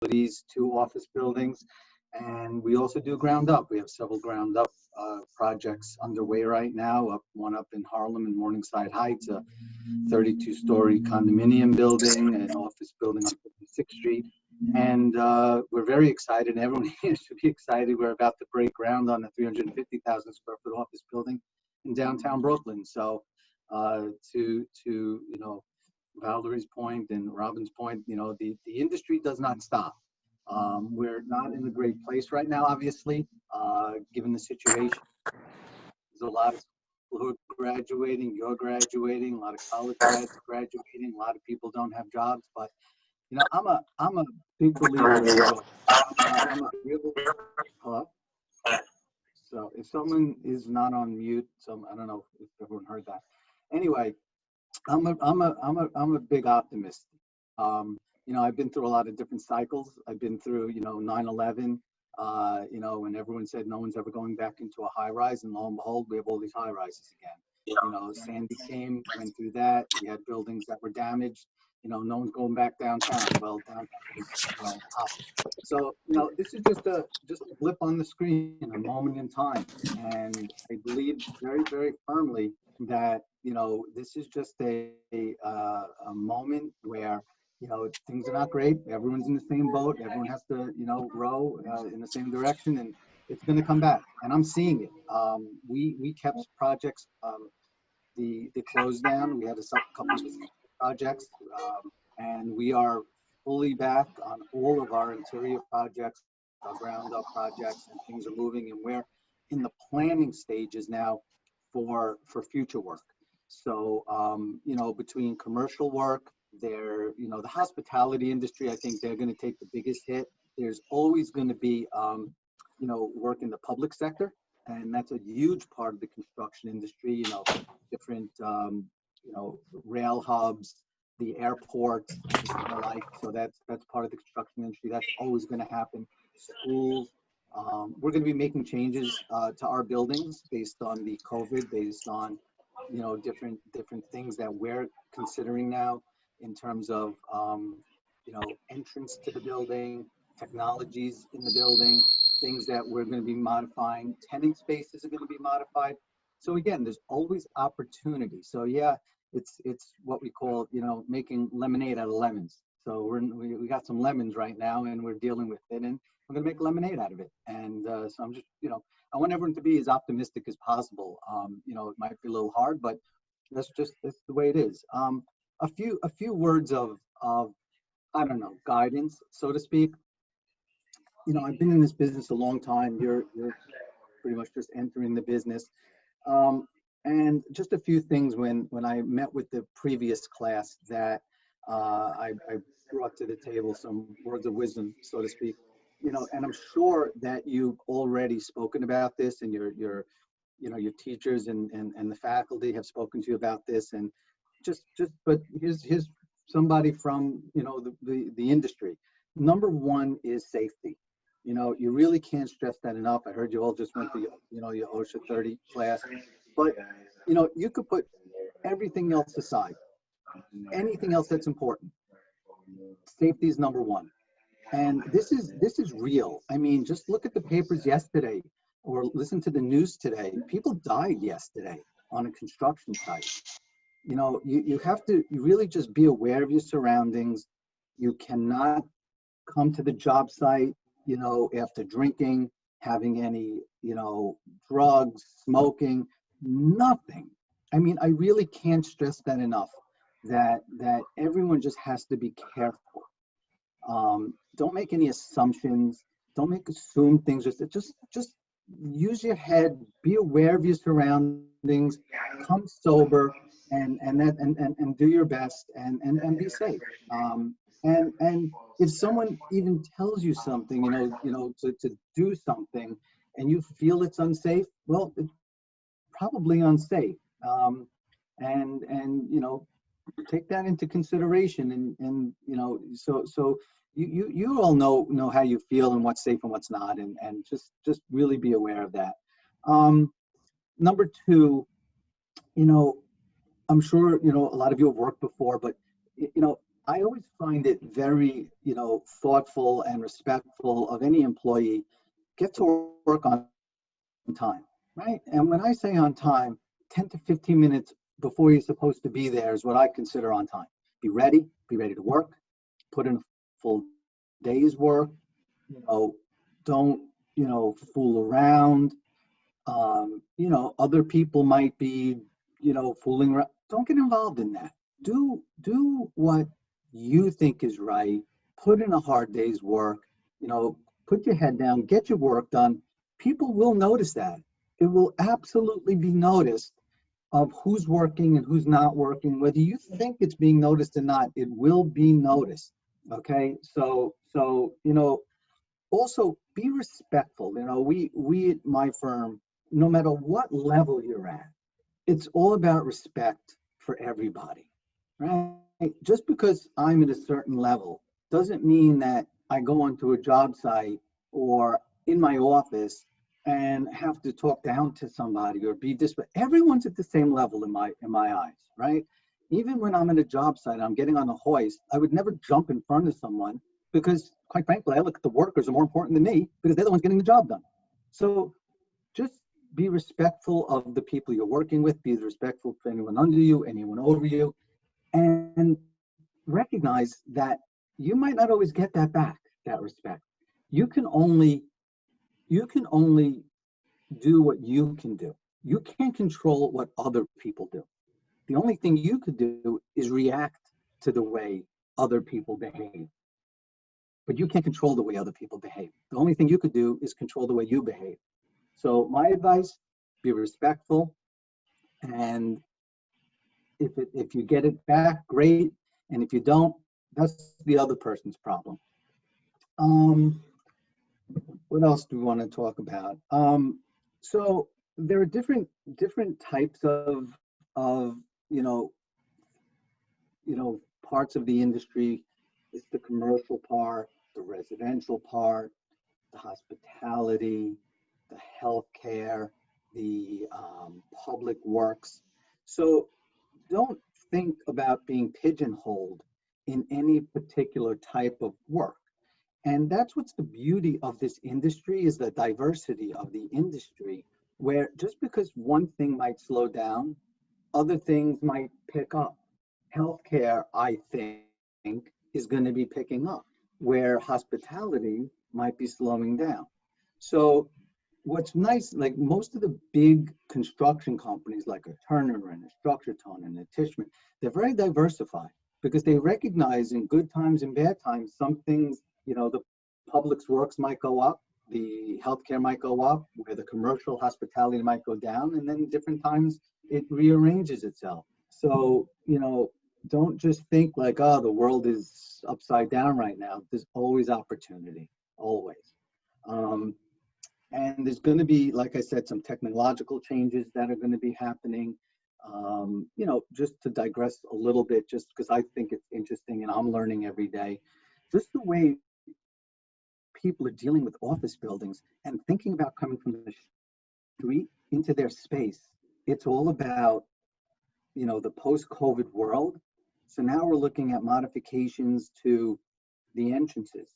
facilities, 2 office buildings, and we also do ground up. We have several ground up projects underway right now. One up in Harlem in Morningside Heights, a 32-story condominium building, an office building on 56th Street. And we're very excited. Everyone here should be excited. We're about to break ground on a 350,000 square foot office building in downtown Brooklyn. So to Valerie's point and Robin's point, the industry does not stop. We're not in a great place right now, obviously, given the situation. There's a lot of people who are graduating, you're graduating, a lot of college grads graduating, a lot of people don't have jobs, but I'm a big believer in growth. I'm a real, hello? So if someone is not on mute, I don't know if everyone heard that. Anyway, I'm a big optimist. I've been through a lot of different cycles. I've been through 9/11. When everyone said no one's ever going back into a high rise, and lo and behold, we have all these high rises again. Sandy came, went through that. We had buildings that were damaged. No one's going back downtown. Well, downtown is up. So this is just a blip on the screen, a moment in time, and I believe very, very firmly that this is just a moment where things are not great. Everyone's in the same boat. Everyone has to row in the same direction, and it's going to come back. And I'm seeing it. We kept projects. The close down. We had a couple of projects, and we are fully back on all of our interior projects, our ground up projects, and things are moving, and we're in the planning stages now for future work. So between commercial work, the hospitality industry, I think they're going to take the biggest hit. There's always going to be work in the public sector, and that's a huge part of the construction industry. Different rail hubs, the airports, and the like. So that's part of the construction industry. That's always going to happen. Schools. We're going to be making changes to our buildings based on the COVID, based on different things that we're considering now in terms of entrance to the building, technologies in the building, things that we're going to be modifying. Tenant spaces are going to be modified. So again, there's always opportunity. So yeah, it's what we call making lemonade out of lemons. So we got some lemons right now, and we're dealing with it, and we're going to make lemonade out of it. And so I'm just I want everyone to be as optimistic as possible. It might be a little hard, but that's the way it is. A few words of I don't know, guidance, so to speak. I've been in this business a long time. You're pretty much just entering the business. And just a few things when I met with the previous class that I brought to the table, some words of wisdom, so to speak. And I'm sure that you've already spoken about this, and your teachers and the faculty have spoken to you about this. And but here's somebody from the industry. Number one is safety. You really can't stress that enough. I heard you all just went to your OSHA 30 class, but you could put everything else aside, anything else that's important. Safety is number one. And this is real. I mean, just look at the papers yesterday or listen to the news today. People died yesterday on a construction site. You have to really just be aware of your surroundings. You cannot come to the job site, after drinking, having any, drugs, smoking, nothing. I mean, I really can't stress that enough, that everyone just has to be careful. Don't make any assumptions. Don't assume things. Just use your head. Be aware of your surroundings. Come sober, and do your best, and be safe. And if someone even tells you something, to do something, and you feel it's unsafe, well, it's probably unsafe. And take that into consideration, and so you all know how you feel and what's safe and what's not, and just really be aware of that. Number two, I'm sure a lot of you have worked before, but I always find it very, thoughtful and respectful of any employee. Get to work on time, right? And when I say on time, 10 to 15 minutes before you're supposed to be there is what I consider on time. Be ready to work, put in a full day's work, don't, fool around. Other people might be, fooling around. Don't get involved in that. Do what you think is right. Put in a hard day's work. Put your head down, get your work done. People will notice that. It will absolutely be noticed of who's working and who's not working. Whether you think it's being noticed or not, it will be noticed. Okay, so also be respectful. We at my firm, no matter what level you're at, it's all about respect for everybody, right? Just because I'm at a certain level doesn't mean that I go onto a job site or in my office and have to talk down to somebody or be this. Everyone's at the same level in my eyes, right? Even when I'm in a job site, I'm getting on a hoist, I would never jump in front of someone because, quite frankly, I look at the workers are more important than me because they're the ones getting the job done. So just be respectful of the people you're working with, be respectful to anyone under you, anyone over you, and recognize that you might not always get that back, that respect. You can only do what you can do. You can't control what other people do. The only thing you could do is react to the way other people behave. But you can't control the way other people behave. The only thing you could do is control the way you behave. So my advice, be respectful, and if you get it back, great. And if you don't, that's the other person's problem. What else do we want to talk about? So there are different types of parts of the industry. It's the commercial part, the residential part, the hospitality, the healthcare, the public works. So don't think about being pigeonholed in any particular type of work. And that's what's the beauty of this industry, is the diversity of the industry, where just because one thing might slow down, other things might pick up. Healthcare, I think, is going to be picking up, where hospitality might be slowing down. So what's nice, like most of the big construction companies like a Turner and a Structure Tone and a Tishman, they're very diversified because they recognize in good times and bad times, some things, the public works might go up, the healthcare might go up, where the commercial hospitality might go down, and then different times it rearranges itself. So, don't just think like, oh, the world is upside down right now. There's always opportunity, always. And there's going to be, like I said, some technological changes that are going to be happening. Just to digress a little bit, just because I think it's interesting and I'm learning every day, just the way people are dealing with office buildings and thinking about coming from the street into their space. It's all about, the post-COVID world. So now we're looking at modifications to the entrances,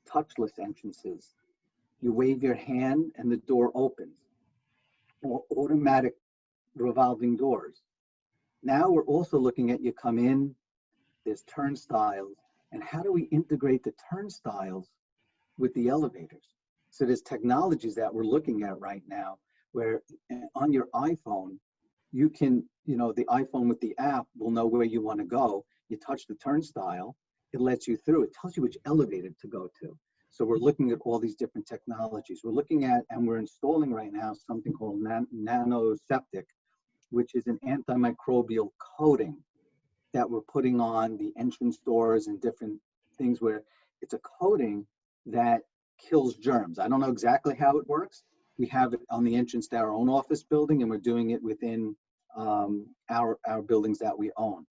touchless entrances. You wave your hand and the door opens, or automatic revolving doors. Now we're also looking at, you come in, there's turnstiles, and how do we integrate the turnstiles with the elevators? So there's technologies that we're looking at right now where on your iPhone, you can, the iPhone with the app will know where you want to go. You touch the turnstile, it lets you through. It tells you which elevator to go to. So we're looking at all these different technologies. We're looking at, and we're installing right now, something called nanoseptic, which is an antimicrobial coating that we're putting on the entrance doors and different things, where it's a coating that kills germs. I don't know exactly how it works. We have it on the entrance to our own office building, and we're doing it within our buildings that we own.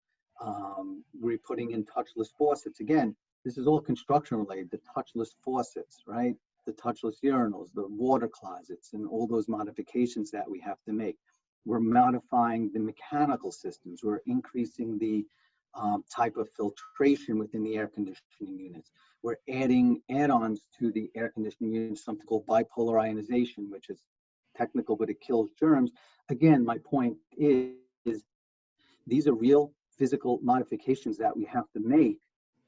We're putting in touchless faucets. Again, this is all construction related, the touchless faucets, right? The touchless urinals, the water closets, and all those modifications that we have to make. We're modifying the mechanical systems. We're increasing the type of filtration within the air conditioning units. We're adding add-ons to the air conditioning units, something called bipolar ionization, which is technical, but it kills germs. Again, my point is these are real physical modifications that we have to make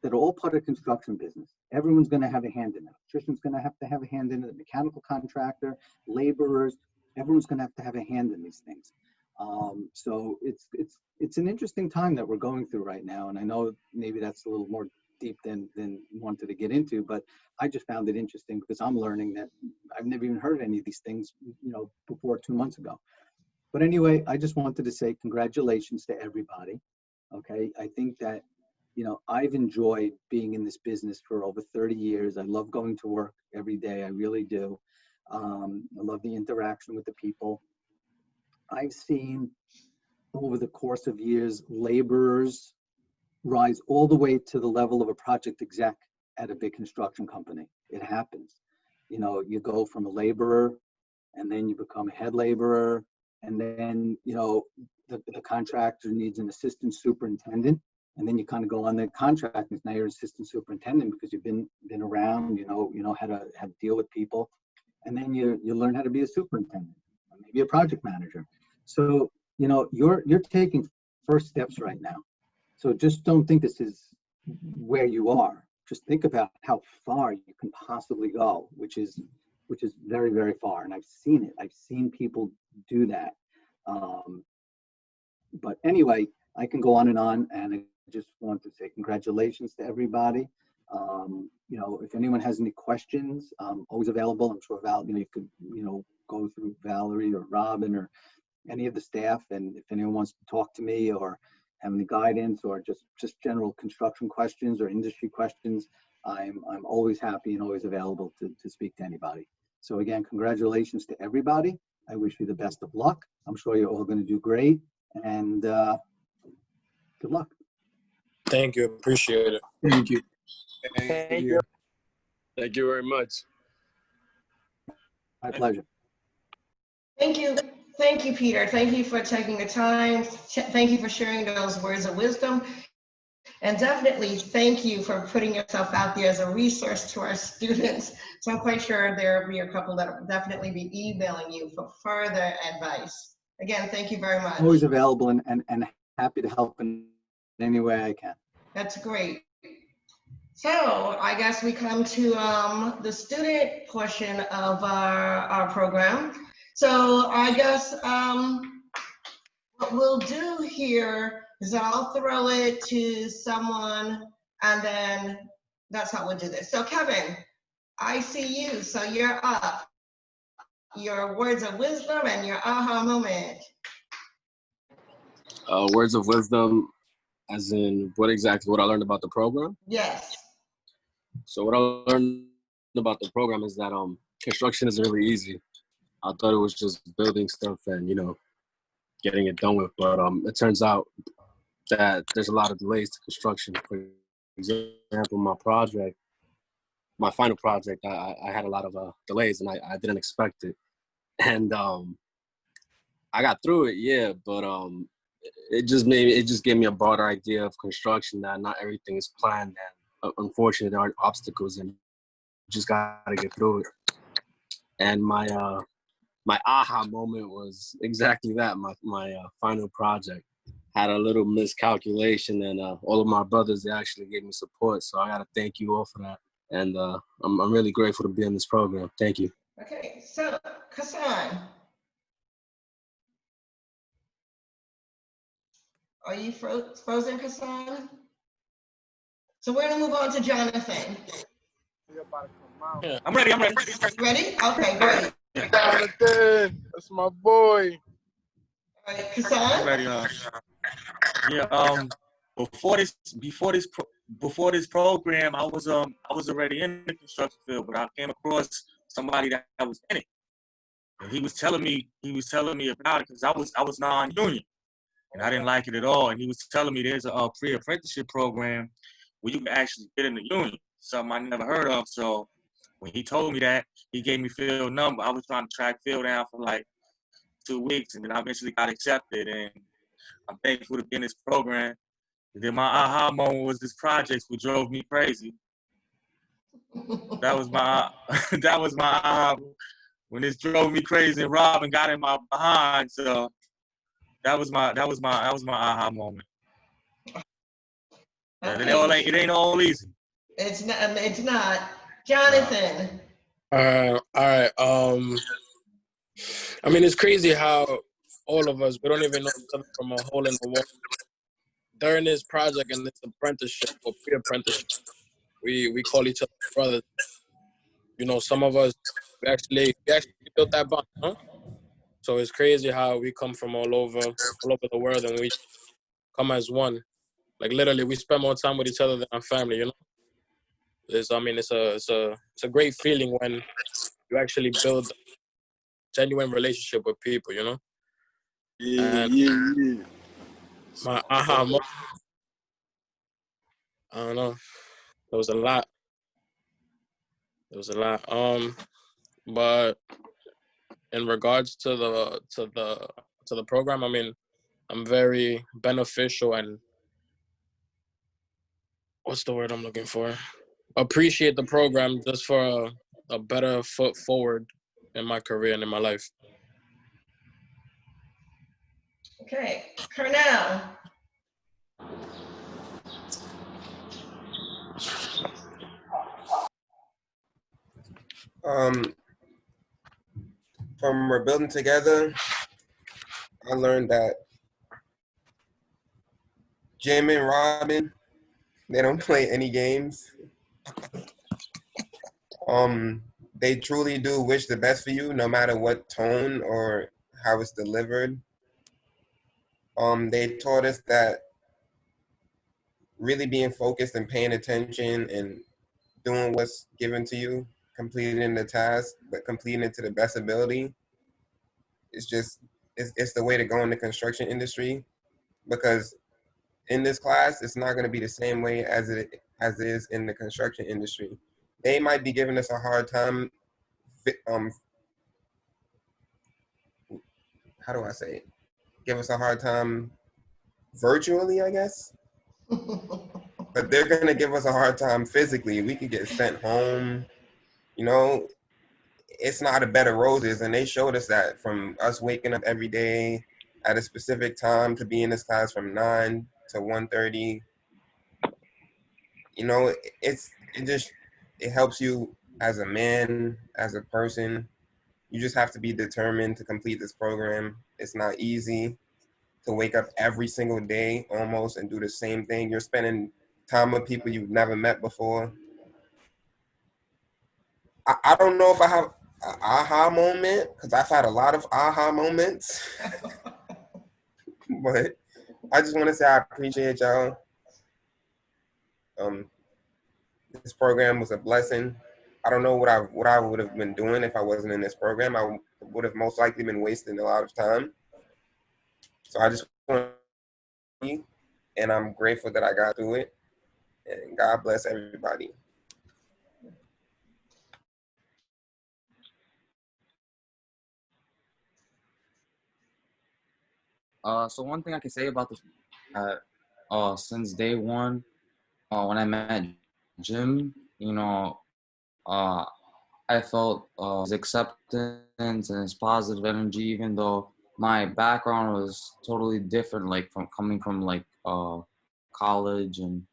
that are all part of construction business. Everyone's going to have a hand in it. Electrician's going to have a hand in it. The mechanical contractor, laborers, everyone's going to have a hand in these things. So it's an interesting time that we're going through right now. And I know maybe that's a little more deep than wanted to get into, but I just found it interesting because I'm learning that I've never even heard any of these things, before 2 months ago. But anyway, I just wanted to say congratulations to everybody. Okay. I think that, I've enjoyed being in this business for over 30 years. I love going to work every day. I really do. I love the interaction with the people. I've seen over the course of years, laborers rise all the way to the level of a project exec at a big construction company. It happens. You go from a laborer and then you become a head laborer. And then, the contractor needs an assistant superintendent. And then you kind of go on the contract and now you're assistant superintendent because you've been around, you know how to deal with people. And then you learn how to be a superintendent, or maybe a project manager. So, you're taking first steps right now. So just don't think this is where you are. Just think about how far you can possibly go, which is very, very far. And I've seen it. I've seen people do that. But anyway, I can go on, and I just want to say congratulations to everybody. If anyone has any questions, I'm always available. I'm sure Val, you could, go through Valerie or Robin or any of the staff. And if anyone wants to talk to me or have any guidance or just general construction questions or industry questions, I'm always happy and always available to speak to anybody. So again, congratulations to everybody. I wish you the best of luck. I'm sure you're all going to do great, and good luck. Thank you. Appreciate it. Thank you. Thank you. Thank you very much. My pleasure. Thank you. Thank you, Peter. Thank you for taking the time. Thank you for sharing those words of wisdom. And definitely thank you for putting yourself out there as a resource to our students. So I'm quite sure there will be a couple that will definitely be emailing you for further advice. Again, thank you very much. Always available and happy to help in any way I can. That's great. So I guess we come to the student portion of our program. So I guess what we'll do here is I'll throw it to someone, and then that's how we'll do this. So Kevin, I see you, so you're up. Your words of wisdom and your aha moment. Words of wisdom, as in what I learned about the program? Yes. So what I learned about the program is that construction isn't really easy. I thought it was just building stuff and, getting it done with. But it turns out that there's a lot of delays to construction. For example, my final project, I had a lot of delays and I didn't expect it. And I got through it, yeah, but it just gave me a broader idea of construction, that not everything is planned, and unfortunately there are obstacles and you just gotta get through it. And my aha moment was exactly that. My final project had a little miscalculation, and all of my brothers, they actually gave me support. So I gotta thank you all for that. And I'm really grateful to be in this program. Thank you. Okay, so Kassan, are you frozen, Kassan? So we're gonna move on to Jonathan. Yeah. I'm ready. Ready? Okay, great. Jonathan, that's my boy. All right, Kassan? I'm ready. Yeah. Before this program, I was already in the construction field, but I came across somebody that was in it, and he was telling me about it because I was non-union, and I didn't like it at all. And he was telling me there's a pre-apprenticeship program where you can actually get in the union, something I never heard of. So when he told me that, he gave me field number. I was trying to track field down for like 2 weeks, and then I eventually got accepted. And I'm thankful to be in this program. And then my aha moment was this project, which drove me crazy. That was my that was my aha when this drove me crazy and Robin got in my behind. So that was my aha moment. And Okay. it ain't all easy. It's not. It's not. Jonathan. All right. I mean, it's crazy how all of us, we don't even know each other from a hole in the wall. During this project and this apprenticeship or pre-apprenticeship, we call each other brothers. You know, some of us we actually built that bond, huh? So it's crazy how we come from all over the world and we come as one. Like literally, we spend more time with each other than our family. You know, it's a great feeling when you actually build a genuine relationship with people. You know, and my aha moment, I don't know. There was a lot. But in regards to the program, I mean, I'm very beneficial and what's the word I'm looking for? Appreciate the program just for a better foot forward in my career and in my life. Okay. Cornell. From we're building together, I learned that Jim and Robin, they don't play any games. They truly do wish the best for you, no matter what tone or how it's delivered. They taught us that really being focused and paying attention and doing what's given to you, completing the task, but completing it to the best ability, it's the way to go in the construction industry, because in this class, it's not going to be the same way as it is in the construction industry. They might be giving us a hard time. How do I say it? Give us a hard time virtually, I guess. But they're going to give us a hard time physically. We could get sent home. You know, it's not a bed of roses. And they showed us that from us waking up every day at a specific time to be in this class from 9 to 1:30. You know, it helps you as a man, as a person. You just have to be determined to complete this program. It's not easy to wake up every single day almost and do the same thing. You're spending time with people you've never met before. I don't know if I have an aha moment, because I've had a lot of aha moments. But I just want to say I appreciate y'all. This program was a blessing. I don't know what I would have been doing if I wasn't in this program. I would have most likely been wasting a lot of time. So I just want to be, and I'm grateful that I got through it. And God bless everybody. So one thing I can say about this, since day one, when I met Jim, I felt his acceptance and his positive energy, even though my background was totally different, like from coming from like college and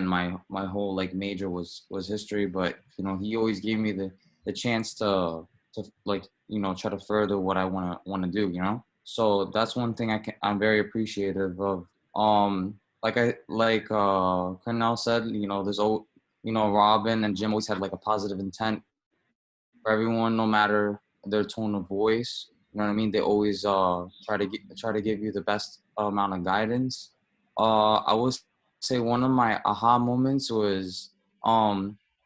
my whole like major was history. But he always gave me the chance to like try to further what I want to do. So that's one thing I'm very appreciative of. Like Cornell said, there's Robin and Jim always had like a positive intent for everyone, no matter their tone of voice. You know what I mean? They always try to give you the best amount of guidance. I would say one of my aha moments was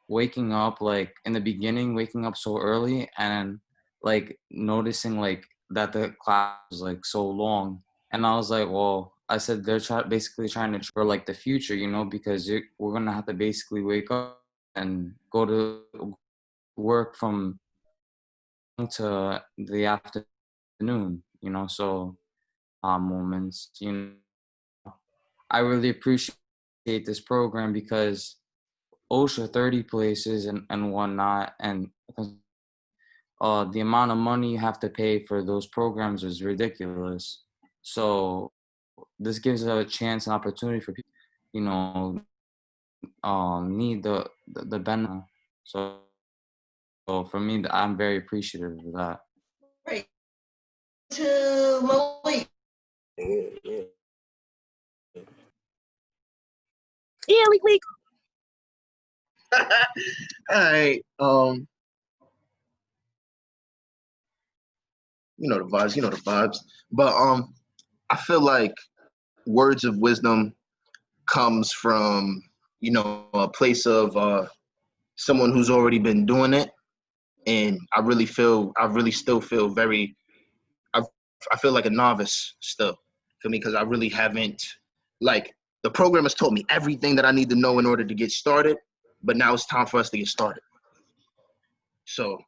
waking up, like in the beginning, waking up so early and like noticing like that the class was like so long. And I was like, well, I said they're basically trying to for like the future, because we're gonna have to basically wake up and go to work from to the afternoon, so moments, I really appreciate this program because OSHA 30 places and whatnot, and the amount of money you have to pay for those programs is ridiculous. So this gives a chance and opportunity for people, you know, need the benefit. So for me, I'm very appreciative of that. Great. To Malik. Yeah, week. All right. You know the vibes. You know the vibes. But I feel like words of wisdom comes from a place of someone who's already been doing it, and I really still feel very. I feel like a novice still for me because I really haven't like the program has taught me everything that I need to know in order to get started, but now it's time for us to get started. So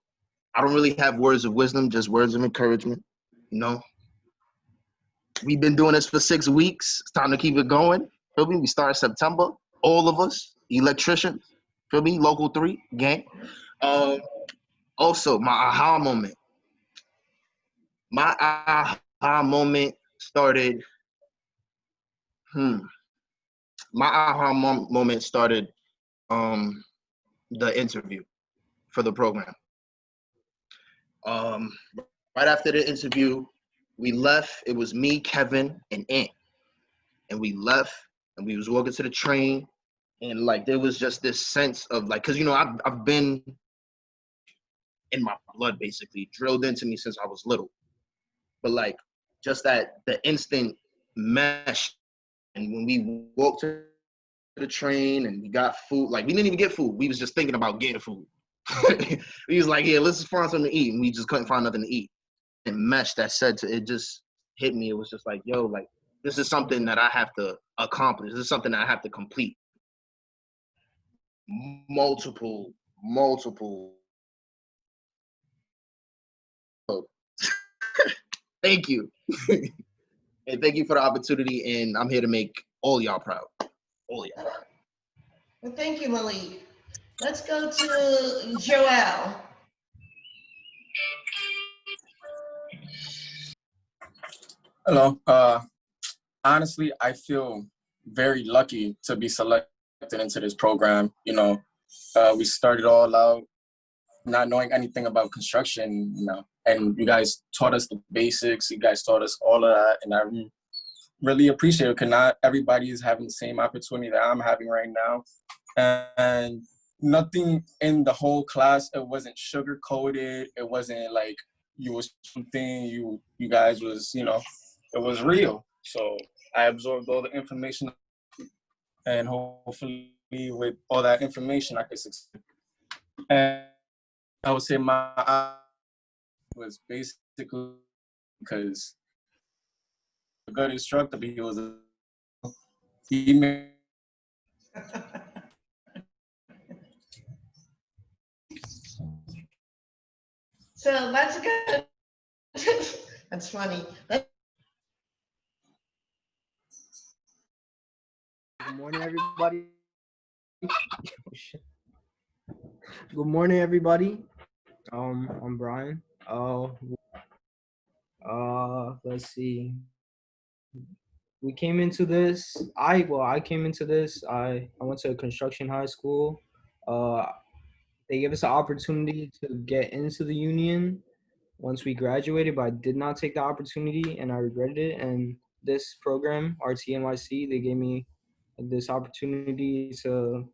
I don't really have words of wisdom, just words of encouragement. We've been doing this for 6 weeks. It's time to keep it going. Feel me? We start September. All of us, electricians. Feel me? Local 3 gang. Also, my aha moment. My aha moment started. My aha moment started the interview for the program. Right after the interview, we left. It was me, Kevin, and Ant. And we left, and we was walking to the train, and like there was just this sense of like, cause I've been in my blood basically drilled into me since I was little, but like just that the instant mesh, and when we walked to the train and we got food, like we didn't even get food, we was just thinking about getting food. We was like, yeah, let's just find something to eat, and we just couldn't find nothing to eat. And mesh that said to it just hit me. It was just like, yo, like this is something that I have to accomplish. This is something that I have to complete. Multiple. Thank you. And thank you for the opportunity. And I'm here to make all y'all proud. All y'all. Well, thank you, Malik. Let's go to Joel. Hello. Honestly, I feel very lucky to be selected into this program. We started all out not knowing anything about construction, and you guys taught us the basics. You guys taught us all of that, and I really appreciate it because not everybody is having the same opportunity that I'm having right now. And nothing in the whole class, it wasn't sugar coated. It wasn't like you was something you guys was, it was real. So I absorbed all the information, and hopefully with all that information I could succeed. And I would say my was basically because a good instructor, but he was a female. So that's good. That's funny. Good morning, everybody. Good morning, everybody. I'm Brian. Let's see. We came into this. I came into this. I went to a construction high school. They gave us an opportunity to get into the union once we graduated, but I did not take the opportunity, and I regretted it. And this program, RTNYC, they gave me this opportunity to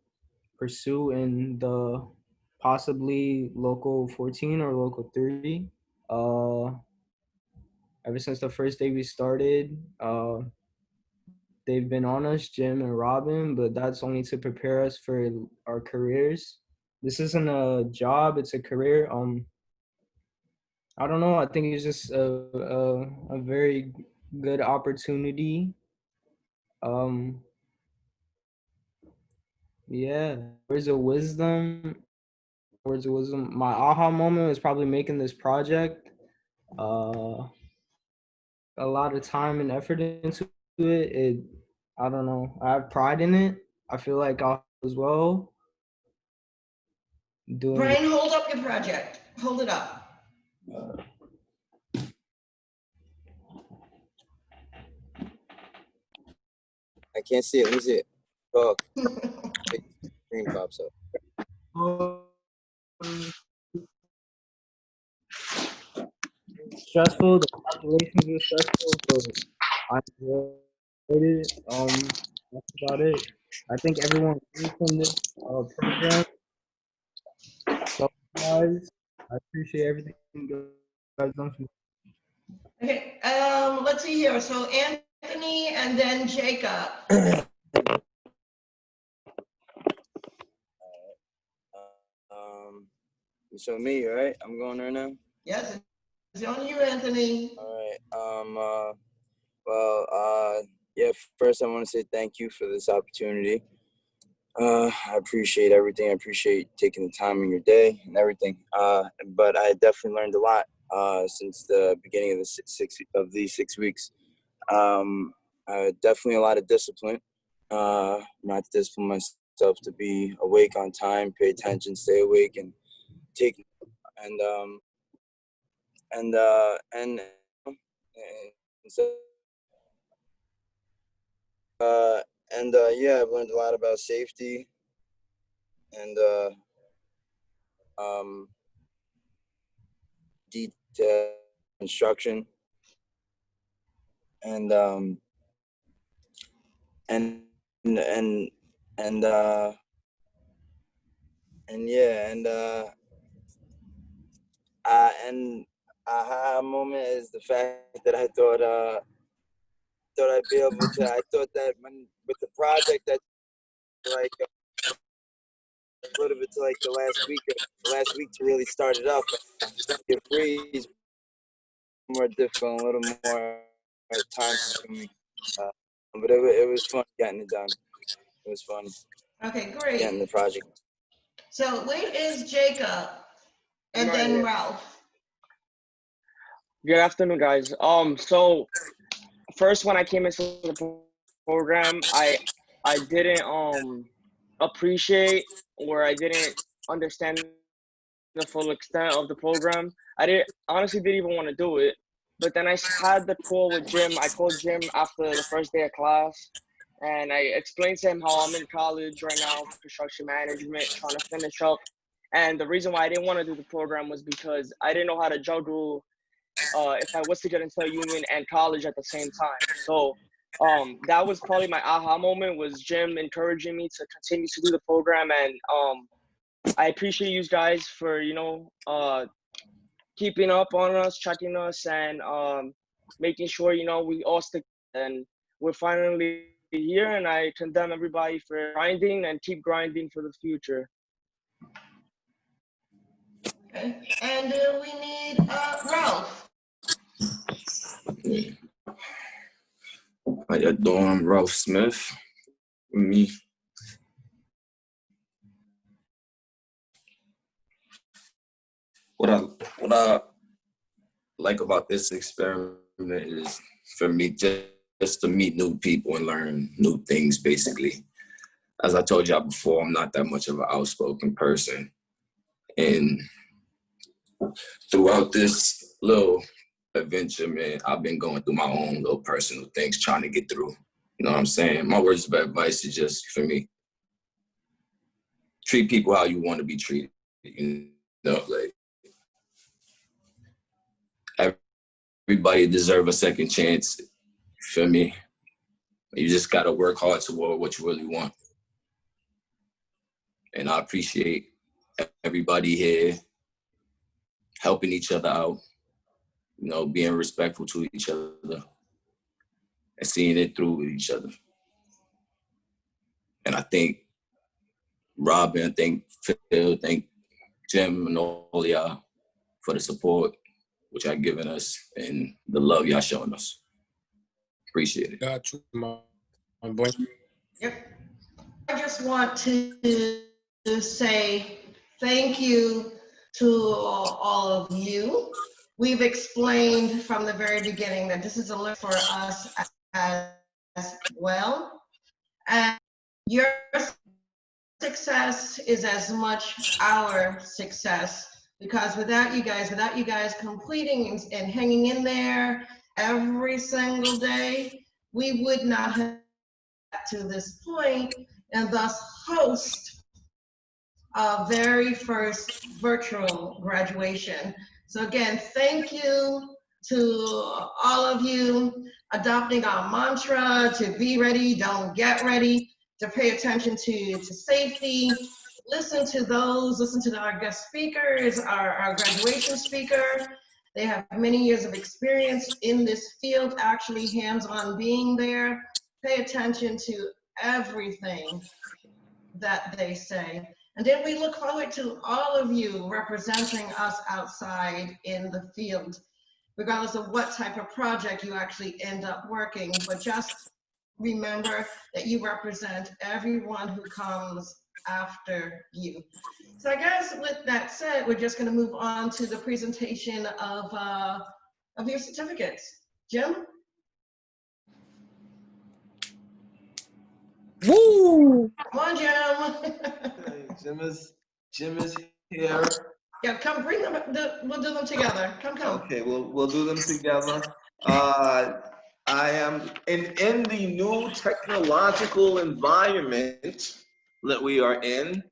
pursue in the possibly local 14 or local 30. Ever since the first day we started, they've been on us, Jim and Robin, but that's only to prepare us for our careers. This isn't a job, it's a career. I don't know, I think it's just a very good opportunity. Yeah, words of wisdom. My aha moment was probably making this project. A lot of time and effort into it. I don't know. I have pride in it. I feel like I'll as well doing. Brian, hold up your project. Hold it up. I can't see it. Let me see it. Oh, screen pops up. Stressful. The calculations were stressful, but I enjoyed it. That's about it. I think everyone learned from this program. So, guys, I appreciate everything you guys done for me. Okay, let's see here. So Anthony and then Jacob. So me, right? I'm going there now. Yes, it's on you, Anthony. All right. Yeah. First, I want to say thank you for this opportunity. I appreciate everything. I appreciate taking the time in your day and everything. But I definitely learned a lot since the beginning of these 6 weeks. Definitely a lot of discipline. Not to discipline myself to be awake on time, pay attention, stay awake, and take and and so yeah, I've learned a lot about safety and detail instruction and and and and and yeah and aha moment is the fact that I thought I'd be able to. I thought that with the project that like a little bit to like the last week to really start it up. Get free is more difficult, a little more time consuming. But it was fun getting it done. It was fun. Okay, great. Getting the project. So where is Jacob? And Right then here. Ralph. Good afternoon, guys. So first when I came into the program, I didn't appreciate, or I didn't understand the full extent of the program. I honestly didn't even want to do it. But then I had the call with Jim. I called Jim after the first day of class, and I explained to him how I'm in college right now, construction management, trying to finish up. And the reason why I didn't want to do the program was because I didn't know how to juggle if I was to get into a union and college at the same time. So that was probably my aha moment, was Jim encouraging me to continue to do the program. And I appreciate you guys for, keeping up on us, checking us, and making sure, we all stick. And we're finally here, and I condemn everybody for grinding and keep grinding for the future. Okay. And we need Ralph. How you doing? Ralph Smith with me. What I like about this experiment is for me just to meet new people and learn new things, basically. As I told y'all before, I'm not that much of an outspoken person. And throughout this little adventure, man, I've been going through my own little personal things, trying to get through. You know what I'm saying? My words of advice is just, for me, treat people how you want to be treated. You know, like, everybody deserves a second chance. Feel me? You just gotta work hard toward what you really want. And I appreciate everybody here helping each other out, being respectful to each other and seeing it through with each other. And I think Robin, thank Phil, thank Jim and all y'all for the support which y'all given us and the love y'all showing us. Appreciate it. Got you, my boy. Yep. I just want to say thank you to all of you. We've explained from the very beginning that this is a learning for us as well. And your success is as much our success, because without you guys completing and hanging in there every single day, we would not have got to this point and thus host our very first virtual graduation. So again, thank you to all of you adopting our mantra to be ready, don't get ready, to pay attention to safety. Listen to our guest speakers, our graduation speaker. They have many years of experience in this field, actually hands-on being there. Pay attention to everything that they say. And then we look forward to all of you representing us outside in the field, regardless of what type of project you actually end up working. But just remember that you represent everyone who comes after you. So I guess with that said, we're just going to move on to the presentation of your certificates. Jim? Woo! Come on, Jim. Jim is here. Yeah, come bring them. We'll do them together. Come. Okay, we'll do them together. I am in the new technological environment that we are in.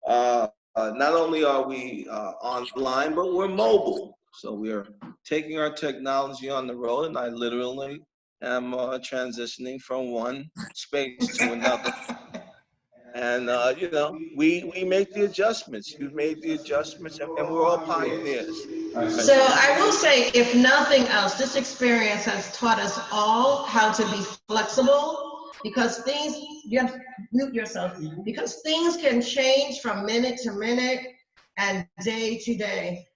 Not only are we online, but we're mobile. So we're taking our technology on the road, and I literally am transitioning from one space to another. And you know, we make the adjustments. You've made the adjustments, and we're all pioneers. So I will say, if nothing else, this experience has taught us all how to be flexible, because you have to mute yourself, because things can change from minute to minute and day to day.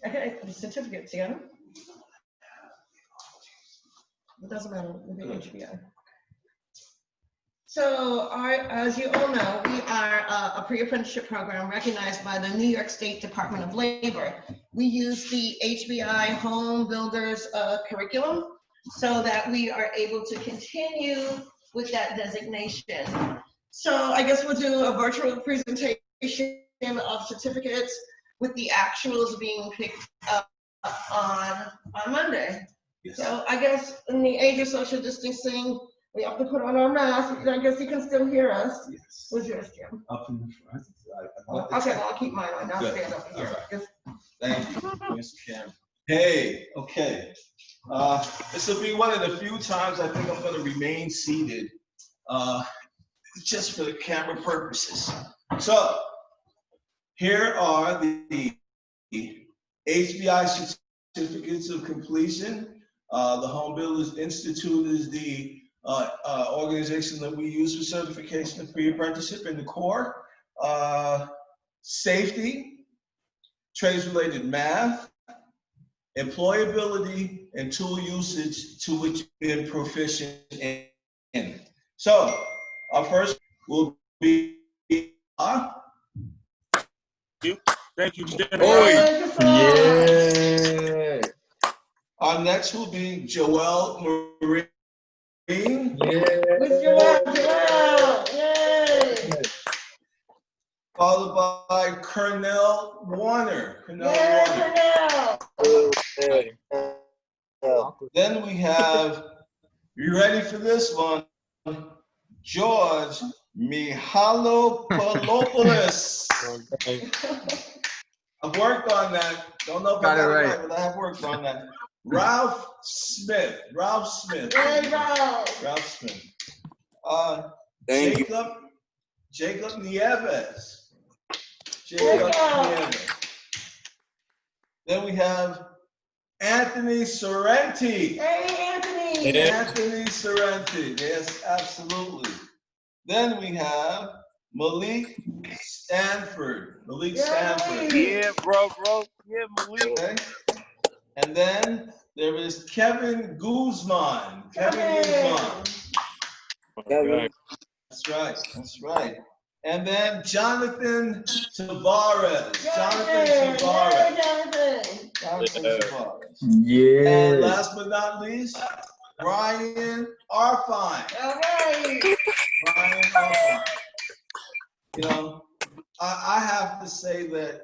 Okay, the certificate together. It doesn't matter, we'll do HBI. So as you all know, we are a pre-apprenticeship program recognized by the New York State Department of Labor. We use the HBI Home Builders curriculum so that we are able to continue with that designation. So I guess we'll do a virtual presentation of certificates with the actuals being picked up on Monday. Yes. So I guess in the age of social distancing, we have to put on our mask. I guess you can still hear us. Yes. What's yours, Jim? Up in the front. Okay, well, I'll keep mine on. I'll stand up here. Right. Thank you, Mr. Cameron. Hey, okay. This will be one of the few times I think I'm going to remain seated, just for the camera purposes. So, here are the HBI certificates of completion. The Home Builders Institute is the organization that we use for certification of pre-apprenticeship in the Cohort. Safety, trades-related math, employability, and tool usage to which you've been proficient in. So, our first will be Thank you, Jim. Yeah. Our next will be Joelle Marie. Joelle. Yay. Followed by Cornell Warner. Cornell. Then we have, you ready for this one? George Michalopoulos. I've worked on that. Don't know if I got it right, but I have worked on that. Ralph Smith. Jacob Nieves. Then we have Anthony Sorrenti. Hey, Anthony. Anthony Sorrenti. Yes, absolutely. Then we have Malik Stanford. Yeah, bro. Yeah, Malik. Okay. And then there is Kevin Guzman. Okay. That's right. And then Jonathan Tavares. Jonathan. Yeah. And last but not least, Brian Arfine. All right. Brian Arfine. You know, I have to say that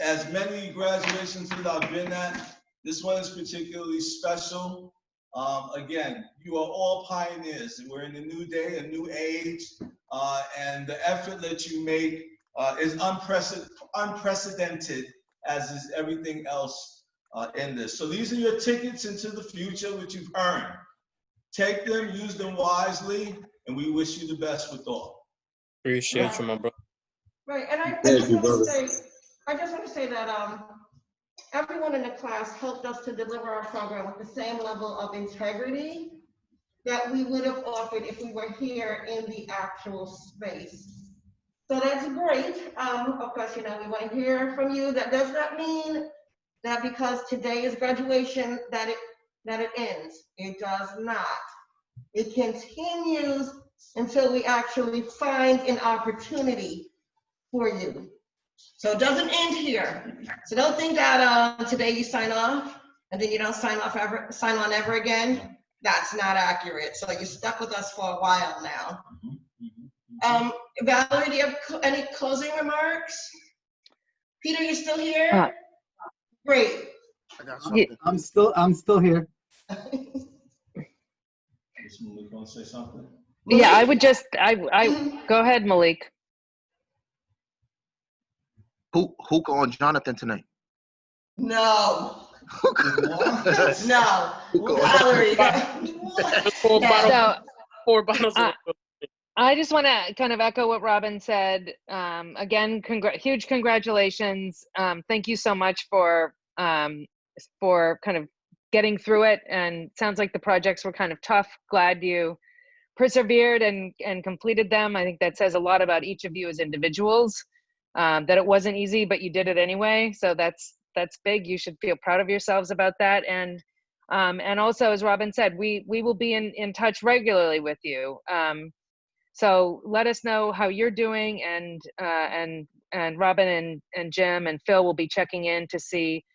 as many graduations that I've been at, this one is particularly special. Again, you are all pioneers. We're in a new day, a new age, and the effort that you make is unprecedented, as is everything else in this. So these are your tickets into the future, which you've earned. Take them, use them wisely, and we wish you the best with all. Appreciate you, my brother. Right, and I Thank just you, want to brother. say, that everyone in the class helped us to deliver our program with the same level of integrity that we would have offered if we were here in the actual space. So that's great. Of course, we want to hear from you. That does not mean that because today is graduation that it ends. It does not. It continues until we actually find an opportunity for you. So it doesn't end here. So don't think that today you sign off and then you don't sign on ever again. That's not accurate. So you're stuck with us for a while now. Valerie, do you have any closing remarks? Peter, you still here? Great. I got something. I'm still here. Is Malik gonna say something? Yeah, I would just, go ahead, Malik. Who on Jonathan tonight? No. No. Valerie. Four bottles of I just want to kind of echo what Robin said. Again, huge congratulations. Thank you so much for kind of getting through it. And sounds like the projects were kind of tough. Glad you persevered and completed them. I think that says a lot about each of you as individuals, that it wasn't easy, but you did it anyway. So that's big. You should feel proud of yourselves about that. And also, as Robin said, we will be in touch regularly with you. So let us know how you're doing, and Robin and Jim and Phil will be checking in to see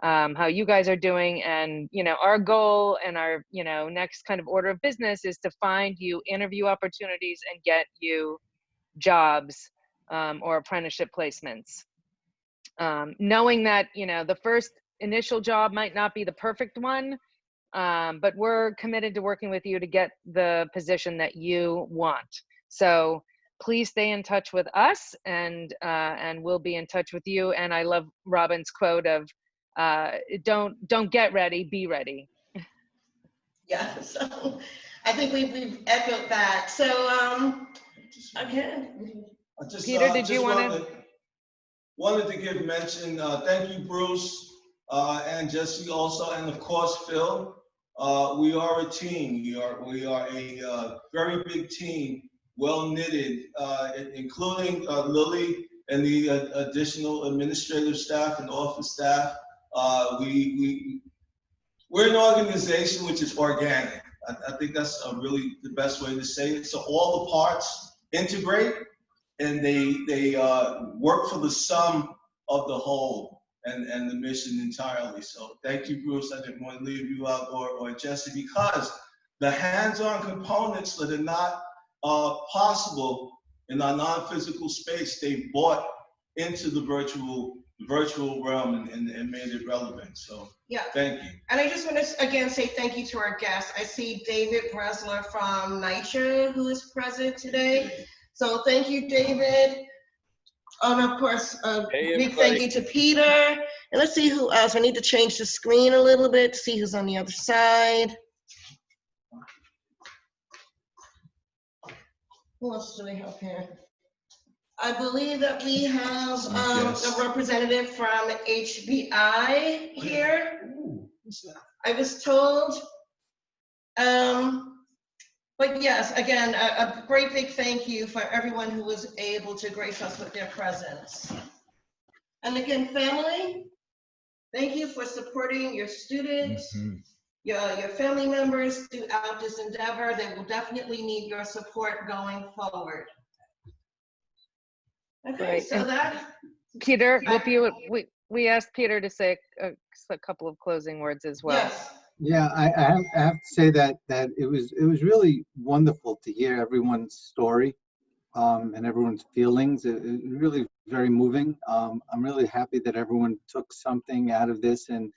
how you guys are doing. And our goal and our next kind of order of business is to find you interview opportunities and get you jobs or apprenticeship placements. Knowing that the first initial job might not be the perfect one, but we're committed to working with you to get the position that you want. So please stay in touch with us, and we'll be in touch with you. And I love Robin's quote of don't get ready, be ready. Yeah, so I think we've echoed that. So again, Peter, did you wanted to give mention, thank you, Bruce, and Jesse also, and of course, Phil. We are a team. We are a very big team, well knitted, including Lily and the additional administrative staff and office staff. We're an organization which is organic. I think that's really the best way to say it. So all the parts integrate, and they work for the sum of the whole and the mission entirely. So thank you, Bruce. I didn't want to leave you out, or Jesse, because the hands-on components that are not possible in our non-physical space, they brought into the virtual realm and made it relevant. So yeah, thank you. And I just want to again say thank you to our guests. I see David Bresler from NYCHA who is present today. So thank you, David. And of course, big thank you to Peter. And let's see who else. I need to change the screen a little bit to see who's on the other side. Who else do we have here? I believe that we have a representative from HBI here. I was told. But yes, again, a great big thank you for everyone who was able to grace us with their presence. And again, family, thank you for supporting your students, your family members throughout this endeavor. They will definitely need your support going forward. Okay, Right. so that. Peter, we asked Peter to say a couple of closing words as well. Yes. Yeah, I have to say that it was really wonderful to hear everyone's story and everyone's feelings. It really very moving. I'm really happy that everyone took something out of this, and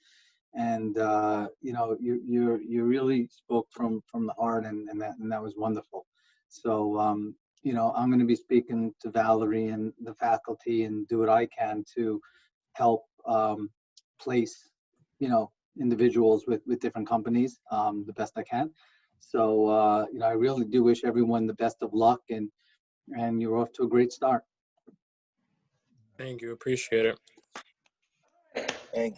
you know, you really spoke from the heart, and that was wonderful. So you know, I'm going to be speaking to Valerie and the faculty and do what I can to help place, you know, individuals with different companies the best I can. So you know, I really do wish everyone the best of luck, and you're off to a great start. Thank you. Appreciate it. Thank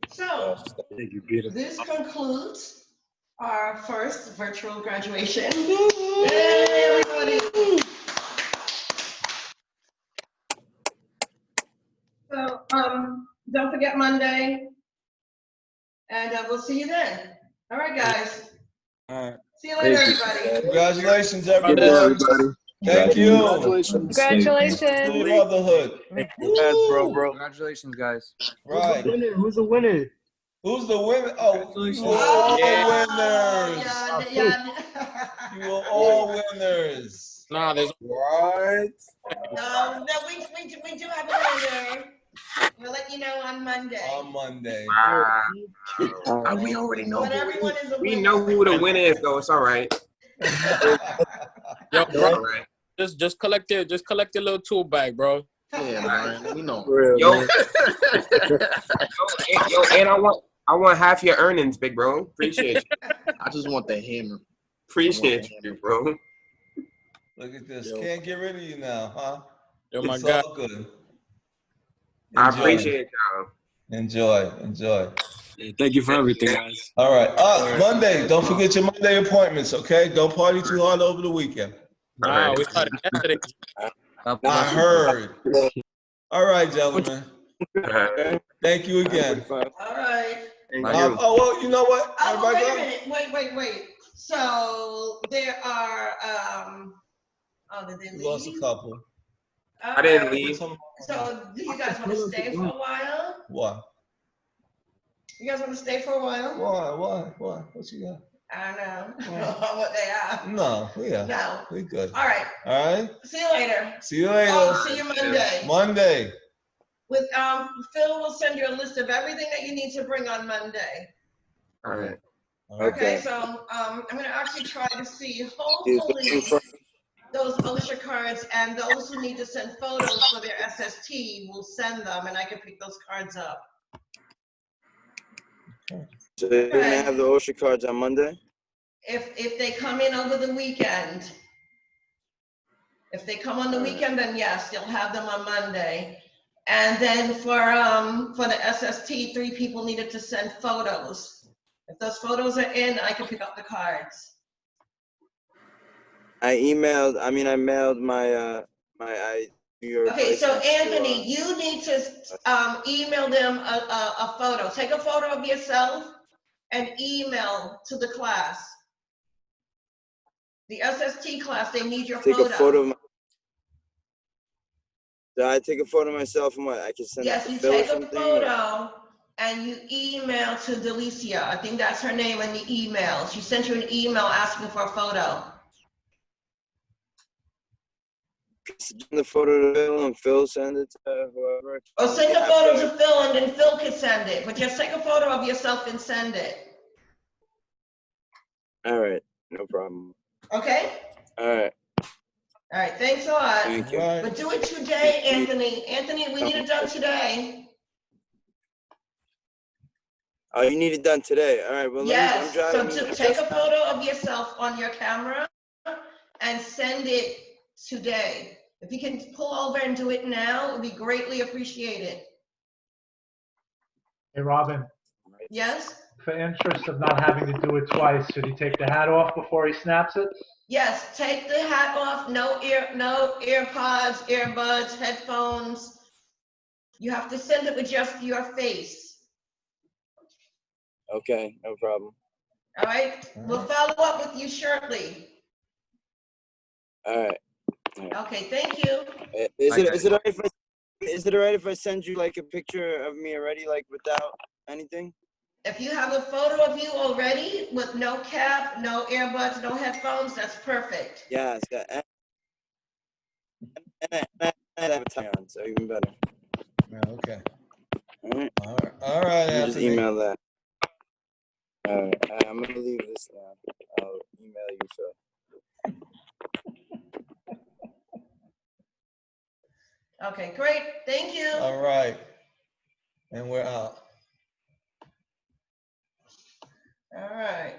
So Thank you, Peter. this concludes our first virtual graduation. Yay, everybody. So don't forget Monday, and we'll see you then. All right, guys. All right. See you later, Thank you. everybody. Congratulations, Good day, everyone. everybody. Thank you. Congratulations. Congratulations. Brotherhood. Congrats, bro. Congratulations, guys. Right. Who's the winner? Who's the winner? Oh, you were Congratulations. all winners. You were all winners. Nah, there's What? No, we do have a winner. We'll let you know on Monday. On Monday. We already know. But everyone is a We winner. know who the winner is, though. It's all right. yo, It's bro. all right. Just collect your little tool bag, bro. Yeah, man. Let me know. Yo, and I want half your earnings, big bro. Appreciate you. I just want the hammer. Appreciate you, bro. Look at this. Yo. Can't get rid of you now, huh? Yo, my It's God. all good. I Enjoy. appreciate y'all. Enjoy. Yeah, thank you for everything, guys. All right. Monday. Don't forget your Monday appointments, okay? Don't party too hard over the weekend. Nah, we started yesterday. I heard. All right, gentlemen. Thank you again. All right. Oh, well, you know what? Oh, well, Everybody wait a minute. Wait. So there are, did they leave? lost a couple. All I didn't right. leave. So do you guys want to stay for a while? What? You guys want to stay for a while? What? What you got? I don't know. I don't know what they are. No, we are. No. We good. All right. All right. See you later. See you later. Oh, see you Monday. Monday. With Phil will send you a list of everything that you need to bring on Monday. All right. Okay, so I'm gonna actually try to see, hopefully, those OSHA cards and those who need to send photos for their SST will send them, and I can pick those cards up. So you're gonna have the OSHA cards on Monday? If they come in over the weekend. If they come on the weekend, then yes, you'll have them on Monday. And then for the SST, 3 people needed to send photos. If those photos are in, I can pick up the cards. I mailed my Okay, so Anthony, you need to email them a photo. Take a photo of yourself and email to the class. The SST class, they need your take photo. a photo of do I take a photo of myself and what? I can send Yes, it to you Phil or take a something? photo and you email to Delicia. I think that's her name in the email. She sent you an email asking for a photo. Send the photo to Phil and Phil send it to whoever. Or send a photo to Phil and then Phil can send it. But just take a photo of yourself and send it. All right, no problem. Okay? All right. All right, thanks a lot. Thank you. But do it today, Anthony. Anthony, we need it done today. Oh, you need it done today. All right, well, Yes, I'm so driving. take a photo of yourself on your camera and send it today. If you can pull over and do it now, it would be greatly appreciated. Hey, Robin, Yes? for interest of not having to do it twice, should he take the hat off before he snaps it? Yes, take the hat off, no earpods, earbuds, headphones. You have to send it with just your face. Okay, no problem. All right? We'll follow up with you shortly. All right. Okay, thank you. Is it all right if I send you like a picture of me already, like without anything? If you have a photo of you already with no cap, no earbuds, no headphones, that's perfect. Yes, yeah. And I have a tie on, so even better. Okay. All right. All right, Let me just Anthony. email that. All right, I'm gonna leave this now. I'll email you, Phil. Okay, great. Thank you. All right. And we're out. All right.